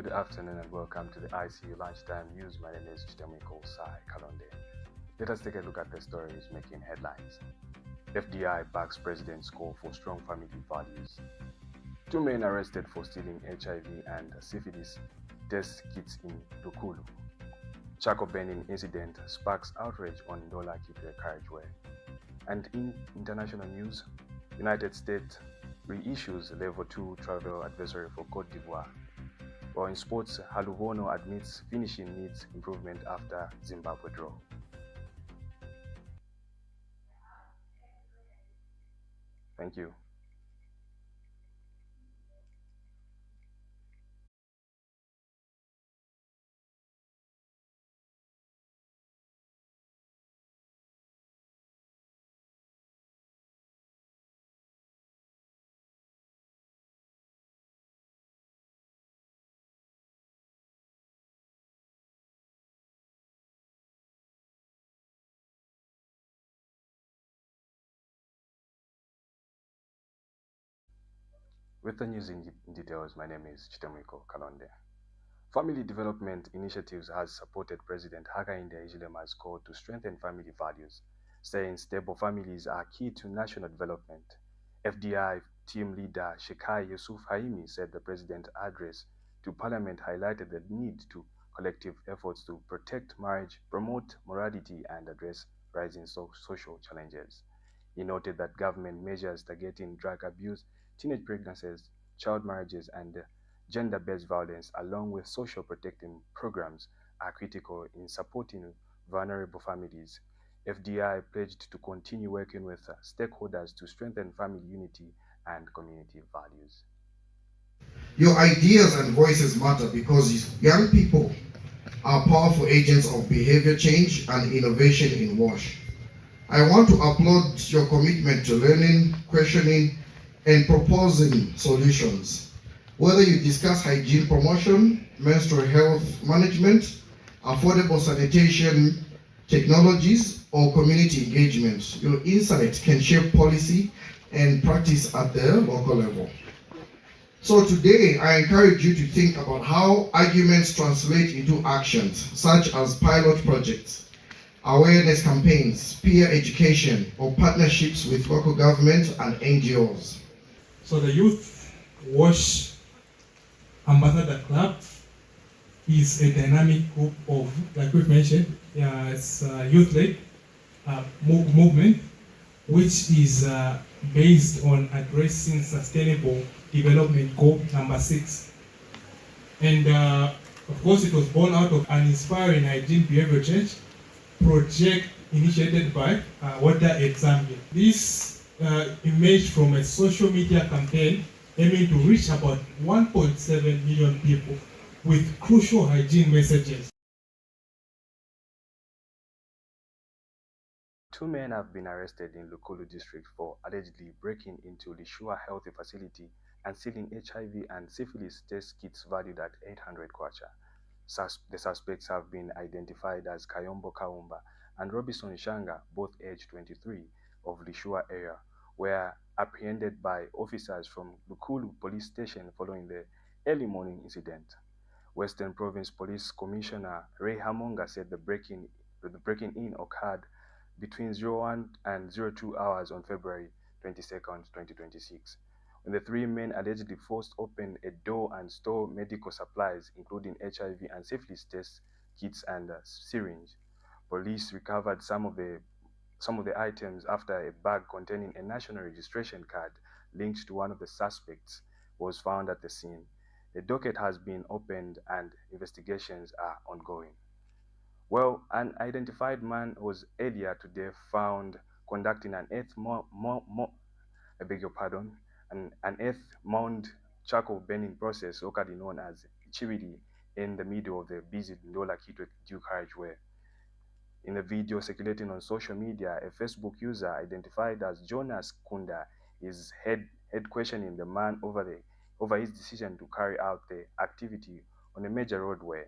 Good afternoon and welcome to the ICU Lunchtime News. My name is Kitwe Kalonde. Let us take a look at the stories making headlines. FDI backs president's call for strong family values. 2 men arrested for stealing HIV and syphilis test kits in Lukulu. Charcoal burning incident sparks outrage on Ndola, Kitwe, Carriageway. And in international news, United States reissues Level 2 travel advisory for Côte d'Ivoire. While in sports, Haalubono admits finishing needs improvement after Zimbabwe draw. Thank you. With the news in details, my name is Kitwe Kalonde. Family Development Initiatives has supported President Hakainde Hichilema's call to strengthen family values, saying stable families are key to national development. FDI team leader Shekai Yusuf Haimi said the president's address to Parliament highlighted the need to collective efforts to protect marriage, promote morality, and address rising social challenges. He noted that government measures targeting drug abuse, teenage pregnancies, child marriages, and gender-based violence, along with social protecting programs, are critical in supporting vulnerable families. FDI pledged to continue working with stakeholders to strengthen family unity and community values. Your ideas and voices matter because young people are powerful agents of behavior change and innovation in WASH. I want to applaud your commitment to learning, questioning, and proposing solutions. Whether you discuss hygiene promotion, menstrual health management, affordable sanitation technologies, or community engagement, your insight can shape policy and practice at the local level. So today, I encourage you to think about how arguments translate into actions, such as pilot projects, awareness campaigns, peer education, or partnerships with local government and NGOs. So the Youth WASH Ambassador Club is a dynamic group of, like we've mentioned, it's a youth-led movement which is based on addressing sustainable development goal number 6. And of course, it was born out of an inspiring hygiene behavior change project initiated by Water Aid Zambia. This emerged from a social media campaign aiming to reach about 1.7 million people with crucial hygiene messages. 2 men have been arrested in Lukulu district for allegedly breaking into Lishua Healthy Facility and stealing HIV and syphilis test kits valued at 800 kwacha. The suspects have been identified as Kayombo Kaumba and Robinson Shanga, both aged 23, of Lishua area, were apprehended by officers from Lukulu police station following the early morning incident. Western Province Police Commissioner Ray Hamonga said the breaking-in occurred between 01 and 02 hours on February 22nd, 2026, when the 3 men allegedly forced open a door and stole medical supplies, including HIV and syphilis test kits and a syringe. Police recovered some of the items after a bag containing a national registration card linked to one of the suspects was found at the scene. The docket has been opened and investigations are ongoing. Well, an identified man was earlier today found conducting an earth mound charcoal burning process, locally known as Chibidi, in the middle of the busy Ndola Kitwe Carriageway. In the video circulating on social media, a Facebook user identified as Jonas Kunda is head questioning the man over his decision to carry out the activity on a major roadway,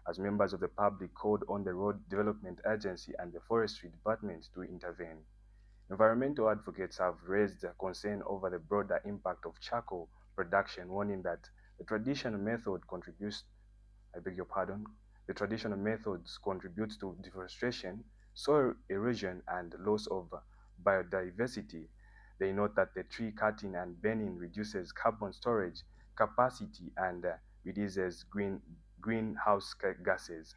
as members of the public called on the Road Development Agency and the Forestry Department to intervene. Environmental advocates have raised concern over the broader impact of charcoal production, warning that the traditional method contributes I beg your pardon, the traditional methods contribute to deforestation, soil erosion, and loss of biodiversity. They note that the tree cutting and burning reduces carbon storage capacity and reduces greenhouse gases,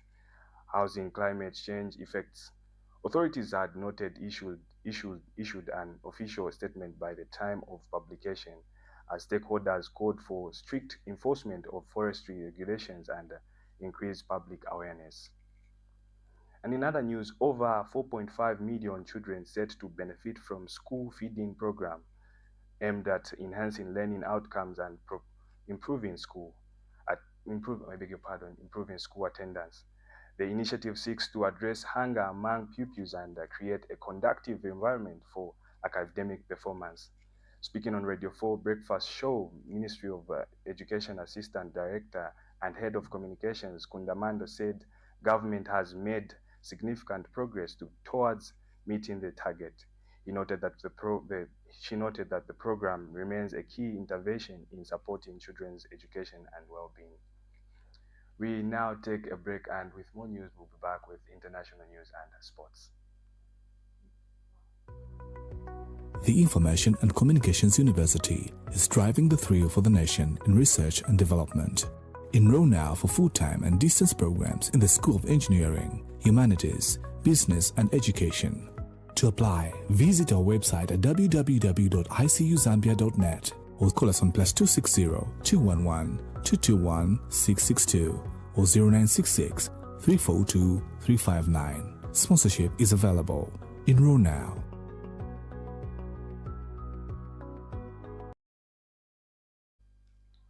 housing climate change effects. Authorities had noted issued an official statement by the time of publication as stakeholders called for strict enforcement of forestry regulations and increased public awareness. And in other news, over 4.5 million children set to benefit from school feeding program aimed at enhancing learning outcomes and improving school at improving school attendance. The initiative seeks to address hunger among pupils and create a conducive environment for academic performance. Speaking on Radio 4 Breakfast Show, Ministry of Education Assistant Director and Head of Communications Kundamando said government has made significant progress towards meeting the target. He noted that she noted that the program remains a key intervention in supporting children's education and well-being. We now take a break, and with more news, we'll be back with international news and sports. The Information and Communications University is driving the thrill for the nation in research and development. Enroll now for full-time and distance programs in the School of Engineering, Humanities, Business and Education. To apply, visit our website at www.icuzambia.net or call us on +260 211 221 662 or 0966 342 359. Sponsorship is available. Enroll now.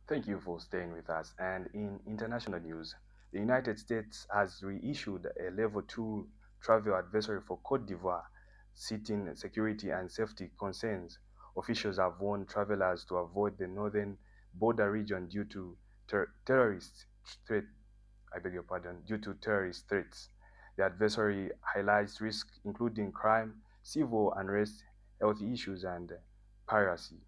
Thank you for staying with us. And in international news, the United States has reissued a Level 2 travel advisory for Côte d'Ivoire, citing security and safety concerns. Officials have warned travelers to avoid the northern border region due to terrorist threats. The advisory highlights risks including crime, civil unrest, health issues, and piracy.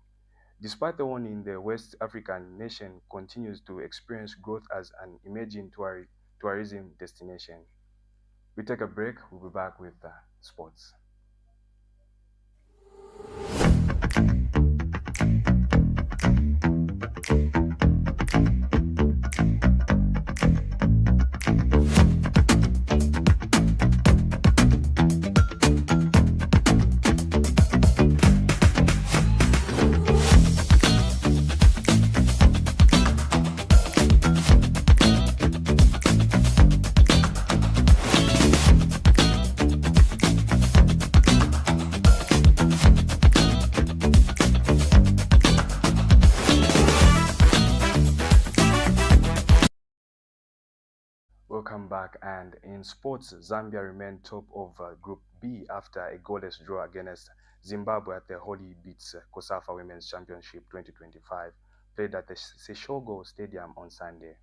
Despite the warning, the West African nation continues to experience growth as an emerging tourism destination. We take a break. We'll be back with sports. Welcome back, and in sports, Zambia remained top of Group B after a goalless draw against Zimbabwe at the Holy Beats COSAFA Women's Championship 2025, played at the Seshogo Stadium on Sunday.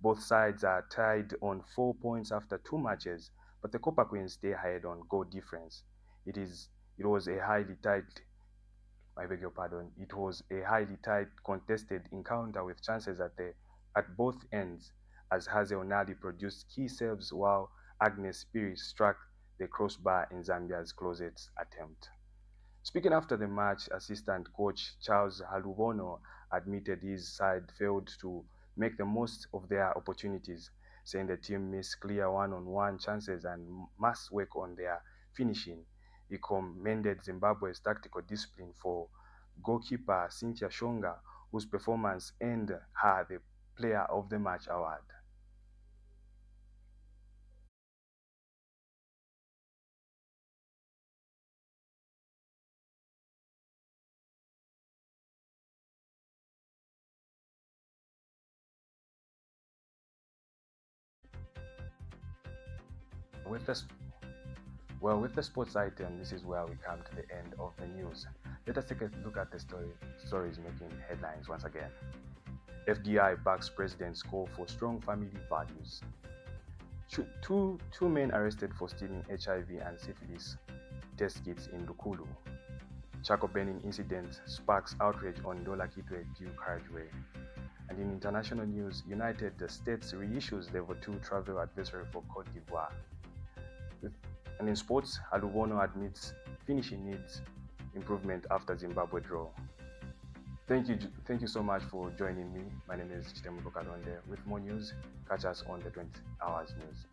Both sides are tied on 4 points after 2 matches, but the Copper Queens stay ahead on goal difference. It was a highly tight contested encounter with chances at both ends, as Hazel Nali produced key saves while Agnes Piri struck the crossbar in Zambia's closest attempt. Speaking after the match, assistant coach Charles Haalubono admitted his side failed to make the most of their opportunities, saying the team missed clear one-on-one chances and must work on their finishing. He commended Zimbabwe's tactical discipline for goalkeeper Cynthia Shonga, whose performance earned her the Player of the Match award. With the sports item, this is where we come to the end of the news. Let us take a look at the stories making headlines once again. FDI backs president's call for strong family values. Two men arrested for stealing HIV and syphilis test kits in Lukulu. Charcoal burning incident sparks outrage on Ndola Kitwe due Carriageway. And in international news, United States reissues Level 2 travel advisory for Côte d'Ivoire. And in sports, Haalubono admits finishing needs improvement after Zimbabwe draw. Thank you so much for joining me. My name is Chitemubo Kalonde. With more news, catch us on the 20 Hours News.